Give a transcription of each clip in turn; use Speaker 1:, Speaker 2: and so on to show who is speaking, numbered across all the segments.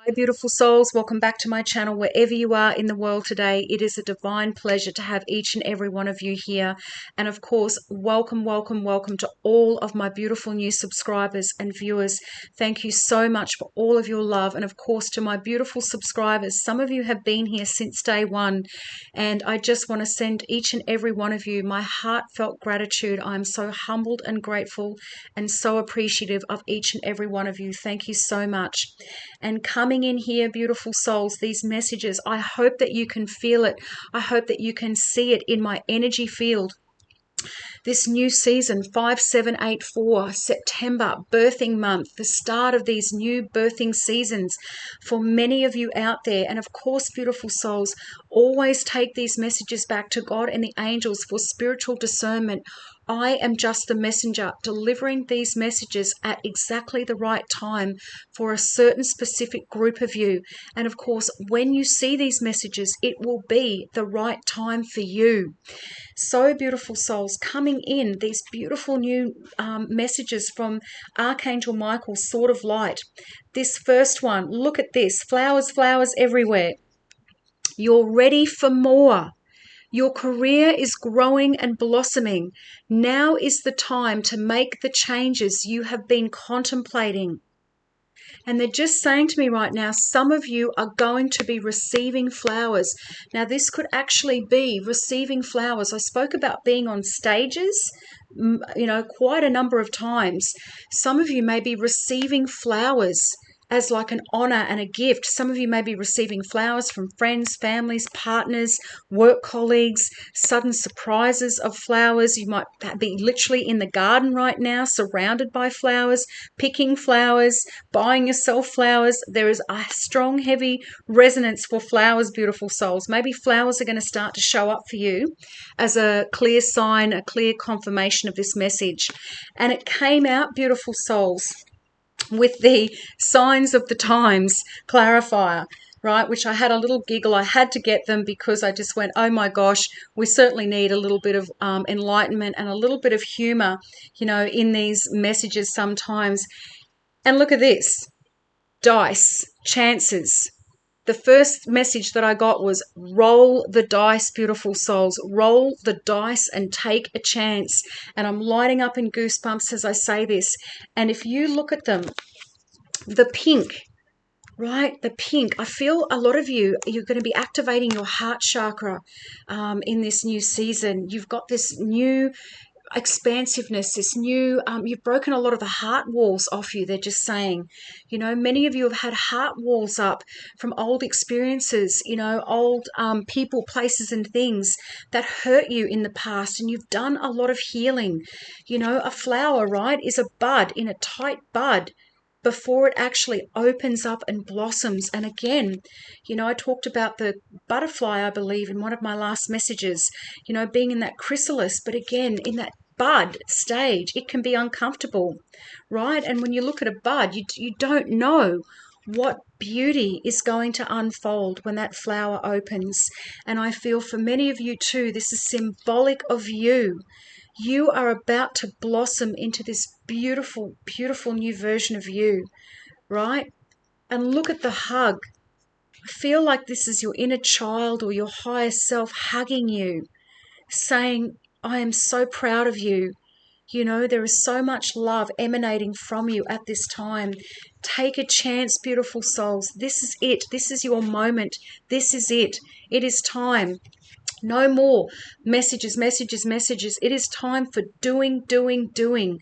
Speaker 1: Hi, beautiful souls. Welcome back to my channel. Wherever you are in the world today, it is a divine pleasure to have each and every one of you here. And of course, welcome, welcome, welcome to all of my beautiful new subscribers and viewers. Thank you so much for all of your love. And of course, to my beautiful subscribers, some of you have been here since day one. And I just want to send each and every one of you my heartfelt gratitude. I'm so humbled and grateful and so appreciative of each and every one of you. Thank you so much. And coming in here, beautiful souls, these messages, I hope that you can feel it. I hope that you can see it in my energy field. This new season, 5784, September, birthing month, the start of these new birthing seasons for many of you out there. And of course, beautiful souls, always take these messages back to God and the angels for spiritual discernment. I am just the messenger delivering these messages at exactly the right time for a certain specific group of you. And of course, when you see these messages, it will be the right time for you. So beautiful souls, coming in, these beautiful new messages from Archangel Michael, Sword of Light. This first one, look at this, flowers, flowers everywhere. You're ready for more. Your career is growing and blossoming. Now is the time to make the changes you have been contemplating. And they're just saying to me right now, some of you are going to be receiving flowers. Now, this could actually be receiving flowers. I spoke about being on stages, quite a number of times. Some of you may be receiving flowers as like an honor and a gift. Some of you may be receiving flowers from friends, families, partners, work colleagues, sudden surprises of flowers. You might be literally in the garden right now, surrounded by flowers, picking flowers, buying yourself flowers. There is a strong, heavy resonance for flowers, beautiful souls. Maybe flowers are going to start to show up for you as a clear sign, a clear confirmation of this message. And it came out, beautiful souls, with the signs of the times clarifier, right? Which I had a little giggle. I had to get them because I just went, oh my gosh, we certainly need a little bit of enlightenment and a little bit of humor, in these messages sometimes. And look at this, dice, chances. The first message that I got was roll the dice, beautiful souls. Roll the dice and take a chance. And I'm lighting up in goosebumps as I say this. And if you look at them, the pink, right? The pink. I feel a lot of you, you're going to be activating your heart chakra in this new season. You've got this new expansiveness, this new, you've broken a lot of the heart walls off you. They're just saying, many of you have had heart walls up from old experiences, old people, places and things that hurt you in the past, and you've done a lot of healing. A flower, right, is a bud in a tight bud before it actually opens up and blossoms. And again, I talked about the butterfly, I believe, in one of my last messages, being in that chrysalis, but again, in that bud stage, it can be uncomfortable, right? And when you look at a bud, you don't know what beauty is going to unfold when that flower opens. And I feel for many of you too, this is symbolic of you. You are about to blossom into this beautiful, beautiful new version of you, right? And look at the hug. I feel like this is your inner child or your higher self hugging you, saying, I am so proud of you. There is so much love emanating from you at this time. Take a chance, beautiful souls. This is it. This is your moment. This is it. It is time. No more messages, messages, messages. It is time for doing, doing, doing.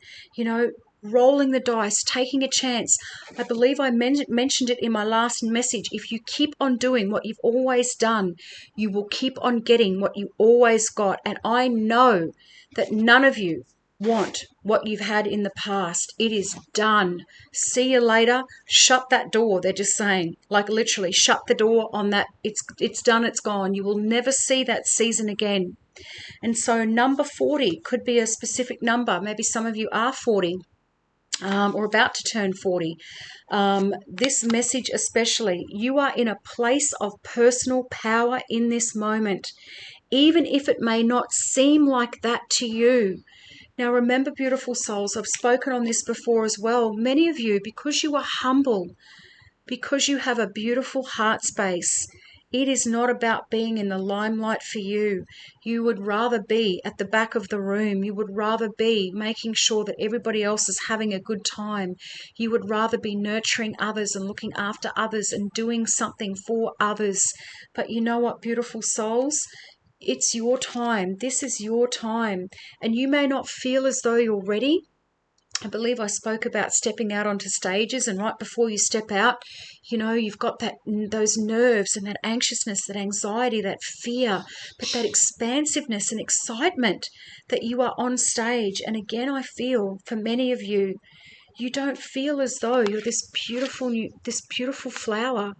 Speaker 1: Rolling the dice, taking a chance. I believe I mentioned it in my last message. If you keep on doing what you've always done, you will keep on getting what you always got. And I know that none of you want what you've had in the past. It is done. See you later. Shut that door. They're just saying, like literally shut the door on that. It's done. It's gone. You will never see that season again. And so number 40 could be a specific number. Maybe some of you are 40. Or about to turn 40. This message especially, you are in a place of personal power in this moment, even if it may not seem like that to you. Now remember, beautiful souls, I've spoken on this before as well. Many of you, because you are humble, because you have a beautiful heart space. It is not about being in the limelight for you. You would rather be at the back of the room. You would rather be making sure that everybody else is having a good time. You would rather be nurturing others and looking after others and doing something for others. But you know what, beautiful souls? It's your time. This is your time. And you may not feel as though you're ready. I believe I spoke about stepping out onto stages, and right before you step out, you've got those nerves and that anxiousness, that anxiety, that fear, but that expansiveness and excitement that you are on stage. And again, I feel for many of you, you don't feel as though you're this beautiful flower.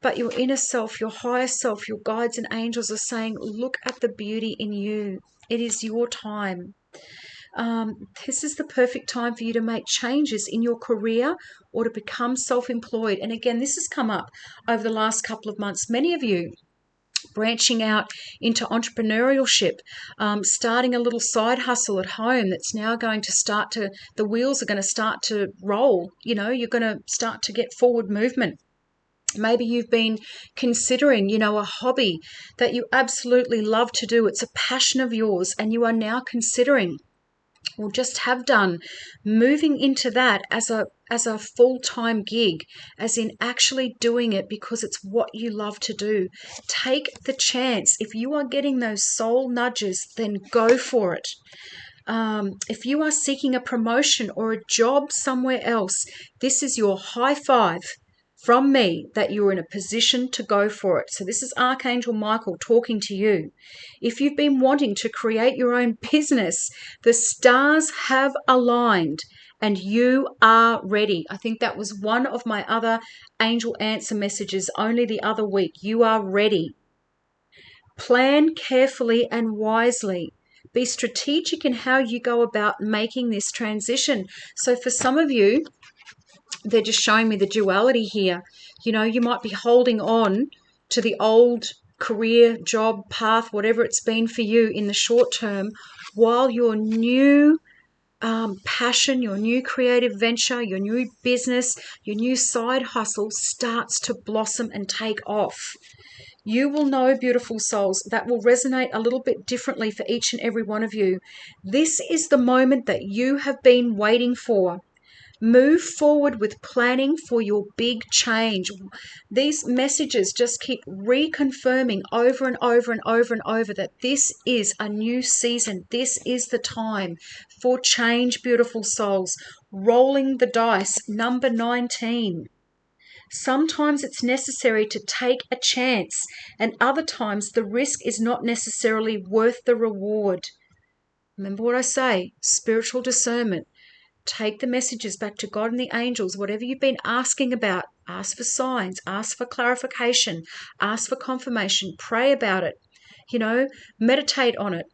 Speaker 1: But your inner self, your higher self, your guides and angels are saying, look at the beauty in you. It is your time. This is the perfect time for you to make changes in your career or to become self-employed. And again, this has come up over the last couple of months. Many of you branching out into entrepreneurship, starting a little side hustle at home that's now going to the wheels are going to start to roll. You're going to start to get forward movement. Maybe you've been considering, a hobby that you absolutely love to do. It's a passion of yours, and you are now considering, or just have done, moving into that as a full-time gig, as in actually doing it because it's what you love to do. Take the chance. If you are getting those soul nudges, then go for it. If you are seeking a promotion or a job somewhere else, this is your high five from me that you're in a position to go for it. So this is Archangel Michael talking to you. If you've been wanting to create your own business, the stars have aligned and you are ready. I think that was one of my other angel answer messages only the other week. You are ready. Plan carefully and wisely. Be strategic in how you go about making this transition. So for some of you, they're just showing me the duality here. You might be holding on to the old career, job, path, whatever it's been for you in the short term, while your new passion, your new creative venture, your new business, your new side hustle starts to blossom and take off. You will know, beautiful souls, that will resonate a little bit differently for each and every one of you. This is the moment that you have been waiting for. Move forward with planning for your big change. These messages just keep reconfirming over and over and over and over that this is a new season. This is the time for change, beautiful souls. Rolling the dice, number 19. Sometimes it's necessary to take a chance, and other times the risk is not necessarily worth the reward. Remember what I say, spiritual discernment. Take the messages back to God and the angels. Whatever you've been asking about, ask for signs, ask for clarification, ask for confirmation, pray about it, meditate on it.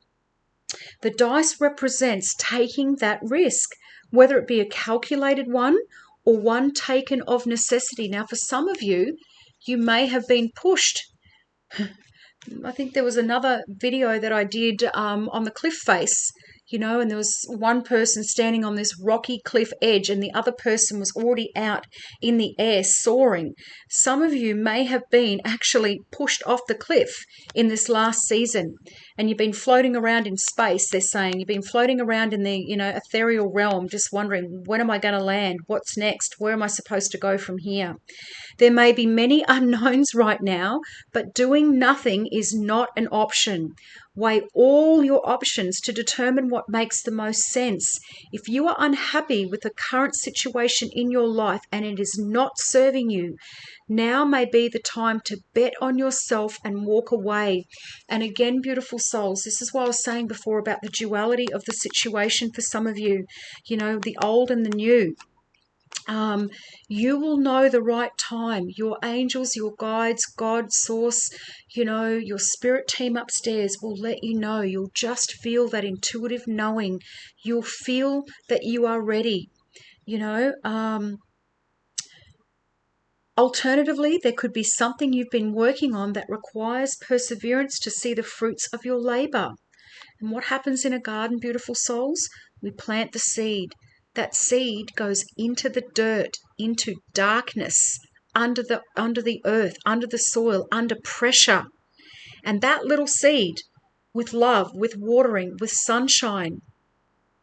Speaker 1: The dice represents taking that risk, whether it be a calculated one or one taken of necessity. Now, for some of you, you may have been pushed. I think there was another video that I did on the cliff face, and there was one person standing on this rocky cliff edge and the other person was already out in the air soaring. Some of you may have been actually pushed off the cliff in this last season, and you've been floating around in space. They're saying you've been floating around in the ethereal realm, just wondering, when am I going to land? What's next? Where am I supposed to go from here? There may be many unknowns right now, but doing nothing is not an option. Weigh all your options to determine what makes the most sense. If you are unhappy with the current situation in your life and it is not serving you, now may be the time to bet on yourself and walk away. And again, beautiful souls, this is what I was saying before about the duality of the situation for some of you, the old and the new. You will know the right time. Your angels, your guides, God, source, your spirit team upstairs will let you know. You'll just feel that intuitive knowing. You'll feel that you are ready. Alternatively, there could be something you've been working on that requires perseverance to see the fruits of your labor. And what happens in a garden, beautiful souls? We plant the seed. That seed goes into the dirt, into darkness, under the earth, under the soil, under pressure. And that little seed, with love, with watering, with sunshine,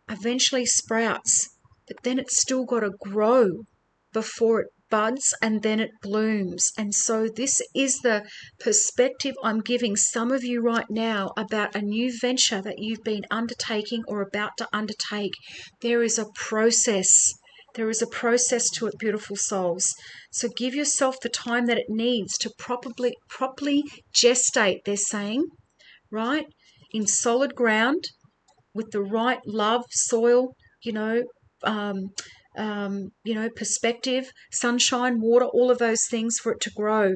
Speaker 1: eventually sprouts. But then it's still got to grow before it buds, and then it blooms. And so this is the perspective I'm giving some of you right now about a new venture that you've been undertaking or about to undertake. There is a process. There is a process to it, beautiful souls. So give yourself the time that it needs to properly gestate, they're saying, right? In solid ground, with the right love, soil, perspective, sunshine, water, all of those things for it to grow.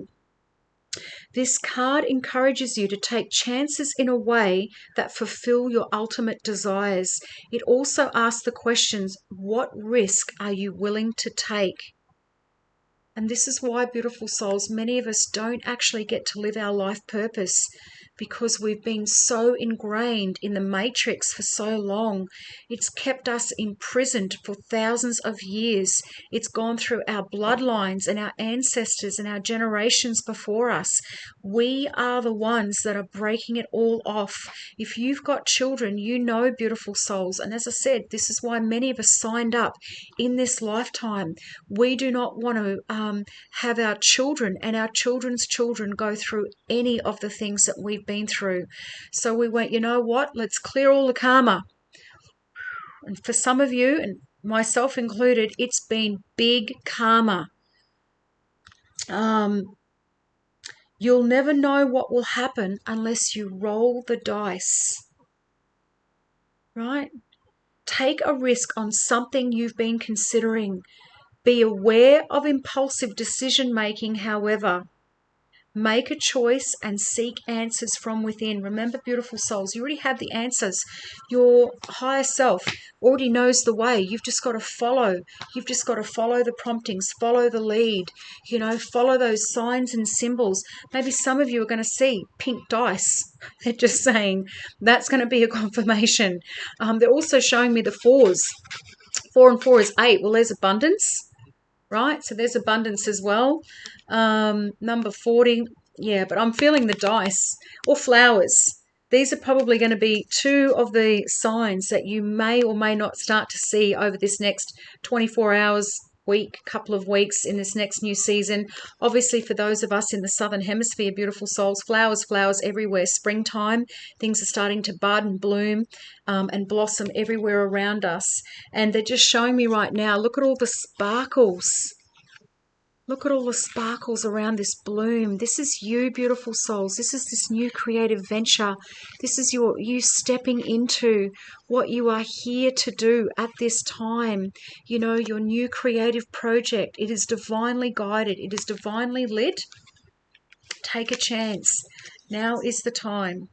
Speaker 1: This card encourages you to take chances in a way that fulfill your ultimate desires. It also asks the questions, what risk are you willing to take? And this is why, beautiful souls, many of us don't actually get to live our life purpose, because we've been so ingrained in the matrix for so long. It's kept us imprisoned for thousands of years. It's gone through our bloodlines and our ancestors and our generations before us. We are the ones that are breaking it all off. If you've got children, you know, beautiful souls. And as I said, this is why many of us signed up in this lifetime. We do not want to have our children and our children's children go through any of the things that we've been through. So we went, you know what, let's clear all the karma. And for some of you, and myself included, it's been big karma. You'll never know what will happen unless you roll the dice, right? Take a risk on something you've been considering. Be aware of impulsive decision making, however. Make a choice and seek answers from within. Remember, beautiful souls, you already have the answers. Your higher self already knows the way. You've just got to follow. You've just got to follow the promptings, follow the lead, follow those signs and symbols. Maybe some of you are going to see pink dice. They're just saying that's going to be a confirmation. They're also showing me the fours. 4 and 4 is 8. Well, there's abundance. Right, so there's abundance as well. Number 40, yeah, but I'm feeling the dice or flowers. These are probably going to be two of the signs that you may or may not start to see over this next 24 hours, week, couple of weeks in this next new season. Obviously, for those of us in the Southern Hemisphere, beautiful souls, flowers everywhere. Springtime, things are starting to bud and bloom and blossom everywhere around us. And they're just showing me right now, look at all the sparkles. Look at all the sparkles around this bloom. This is you, beautiful souls. This is this new creative venture. This is you stepping into what you are here to do at this time. Your new creative project. It is divinely guided. It is divinely lit. Take a chance. Now is the time.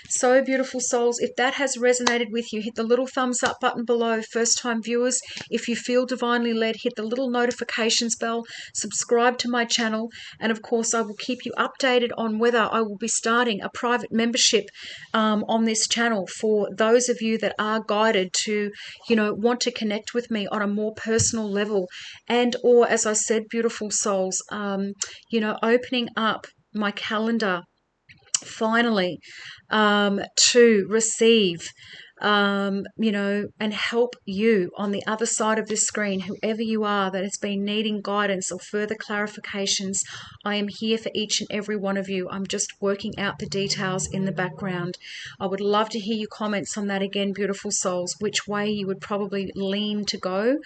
Speaker 1: So, beautiful souls, if that has resonated with you, hit the little thumbs up button below. First time viewers, if you feel divinely led, hit the little notifications bell, subscribe to my channel, and of course I will keep you updated on whether I will be starting a private membership on this channel for those of you that are guided to want to connect with me on a more personal level, and or, as I said, beautiful souls, opening up my calendar finally to receive and help you on the other side of this screen, whoever you are that has been needing guidance or further clarifications. I am here for each and every one of you. I'm just working out the details in the background. I would love to hear your comments on that again, beautiful souls, which way you would probably lean to go.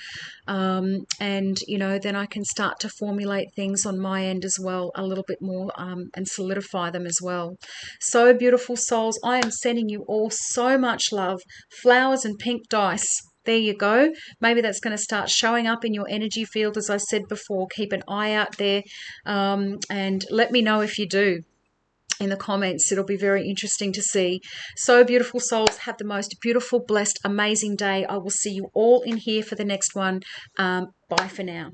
Speaker 1: And then I can start to formulate things on my end as well a little bit more and solidify them as well. So, beautiful souls, I am sending you all so much love. Flowers and pink dice. There you go. Maybe that's going to start showing up in your energy field, as I said before. Keep an eye out there and let me know if you do in the comments. It'll be very interesting to see. So, beautiful souls, have the most beautiful, blessed, amazing day. I will see you all in here for the next one. Bye for now.